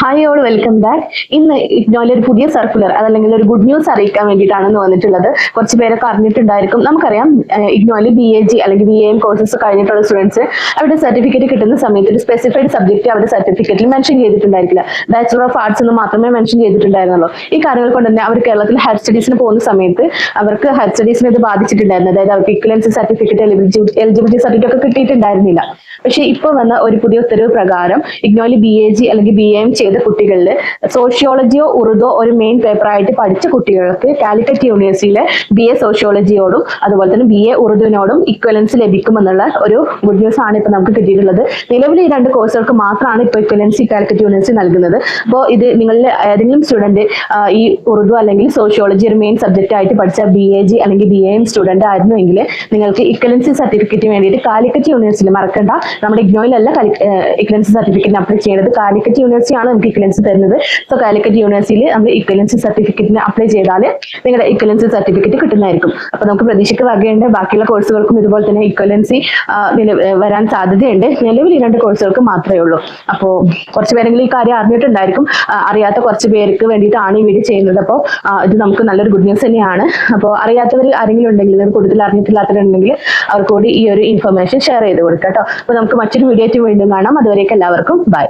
Hi all welcome back. ഇന്ന് ഇഗ്നോയിലെ ഒരു പുതിയ സർക്കുലർ അതല്ലെങ്കിൽ ഒരു ഗുഡ് ന്യൂസ് അറിയിക്കാൻ വേണ്ടിയിട്ടാണ് വന്നിട്ടുള്ളത്. കുറച്ച് പേരൊക്കെ അറിഞ്ഞിട്ടുണ്ടായിരിക്കും. നമുക്കറിയാം ഇഗ്നോയില് BAG അല്ലെങ്കിൽ BAM കോഴ്സസ് കഴിഞ്ഞിട്ടുള്ള സ്റ്റുഡൻസ് അവരുടെ സർട്ടിഫിക്കറ്റ് കിട്ടുന്ന സമയത്ത് ഒരു സ്പെസിഫൈഡ് സബ്ജക്ട് അവരുടെ സർട്ടിഫിക്കറ്റിൽ മെൻഷൻ ചെയ്തിട്ടുണ്ടായിരിക്കില്ല. ബാച്ചുലർ ഓഫ് ആർട്സ് എന്ന് മാത്രമേ മെൻഷൻ ചെയ്തിട്ടുണ്ടായിരുന്നുള്ളൂ. ഈ കാര്യങ്ങൾ കൊണ്ട് തന്നെ അവർ കേരളത്തിൽ ഹയർ സ്റ്റഡീസിന് പോകുന്ന സമയത്ത് അവർക്ക് ഹയർ സ്റ്റഡീസിന് ഇത് ബാധിച്ചിട്ടുണ്ടായിരുന്നു. അതായത് അവർക്ക് ഇക്വലൻസി സർട്ടിഫിക്കറ്റ്, എലിജിബിലിറ്റി സർട്ടിഫിക്കറ്റ് ഒക്കെ കിട്ടിയിട്ടുണ്ടായിരുന്നില്ല. പക്ഷേ ഇപ്പോൾ വന്ന ഒരു പുതിയ ഉത്തരവ് പ്രകാരം ഇഗ്നോയില് BAG അല്ലെങ്കിൽ BAM ചെയ്ത കുട്ടികളിൽ സോഷ്യോളജിയോ ഉറുദോ ഒരു മെയിൻ പേപ്പറായിട്ട് പഠിച്ച കുട്ടികൾക്ക് കാലിക്കറ്റ് യൂണിവേഴ്സിറ്റിയിലെ BA സോഷ്യോളജിയോടും അതുപോലെ തന്നെ BA ഉറുദുവിനോടും ഇക്വലൻസ് ലഭിക്കുമെന്നുള്ള ഒരു ഗുഡ് ന്യൂസ് ആണ് ഇപ്പൊ നമുക്ക് കിട്ടിയിട്ടുള്ളത്. നിലവിൽ ഈ രണ്ട് കോഴ്സുകൾക്ക് മാത്രമാണ് ഇപ്പോൾ ഇക്വലൻസി കാലിക്കറ്റ് യൂണിവേഴ്സിറ്റി നൽകുന്നത്. അപ്പോൾ ഇത് നിങ്ങളിൽ ഏതെങ്കിലും സ്റ്റുഡന്റ് ഈ ഉറുദു അല്ലെങ്കിൽ സോഷ്യോളജി ഒരു മെയിൻ സബ്ജക്റ്റ് ആയിട്ട് പഠിച്ച BAG അല്ലെങ്കിൽ BAM സ്റ്റുഡന്റ് ആയിരുന്നുവെങ്കിൽ നിങ്ങൾക്ക് ഇക്വലൻസി സർട്ടിഫിക്കറ്റ് വേണ്ടിയിട്ട് കാലിക്കറ്റ് യൂണിവേഴ്സിറ്റി മറക്കണ്ട, നമ്മുടെ ഇഗ്നോയിലല്ല ഇക്വലൻസി സർട്ടിഫിക്കറ്റിന് അപ്ലൈ ചെയ്യുന്നത്. കാലിക്കറ്റ് യൂണിവേഴ്സിറ്റിയാണ് നമുക്ക് ഇക്വലൻസി തരുന്നത്. സോ കാലിക്കറ്റ് യൂണിവേഴ്സിറ്റിയിൽ നമ്മൾ ഇക്വലൻസി സർട്ടിഫിക്കറ്റിന് അപ്ലൈ ചെയ്താൽ നിങ്ങളുടെ ഇക്വലൻസി സർട്ടിഫിക്കറ്റ് കിട്ടുന്നതായിരിക്കും. അപ്പൊ നമുക്ക് പ്രതീക്ഷയ്ക്ക് വകയുണ്ട്. ബാക്കിയുള്ള കോഴ്സുകൾക്കും ഇതുപോലെ തന്നെ ഇക്വലൻസി വരാൻ സാധ്യതയുണ്ട്. നിലവിൽ ഈ രണ്ട് കോഴ്സുകൾക്ക് മാത്രമേ ഉള്ളൂ. അപ്പോൾ കുറച്ച് പേരെങ്കിലും ഈ കാര്യം അറിഞ്ഞിട്ടുണ്ടായിരിക്കും. അറിയാത്ത കുറച്ച് പേർക്ക് വേണ്ടിയിട്ടാണ് ഈ വീഡിയോ ചെയ്യുന്നത്. അപ്പോൾ ഇത് നമുക്ക് നല്ലൊരു ഗുഡ് ന്യൂസ് തന്നെയാണ്. അപ്പോൾ അറിയാത്തവർ ആരെങ്കിലും ഉണ്ടെങ്കിൽ, കൂടുതൽ അറിഞ്ഞിട്ടില്ലാത്തവരുണ്ടെങ്കിൽ അവർക്ക് കൂടി ഈ ഒരു ഇൻഫർമേഷൻ ഷെയർ ചെയ്ത് കൊടുക്കാം കേട്ടോ. അപ്പോൾ നമുക്ക് മറ്റൊരു വീഡിയോ ആയിട്ട് വീണ്ടും കാണാം. അതുവരേക്കും എല്ലാവർക്കും ബൈ.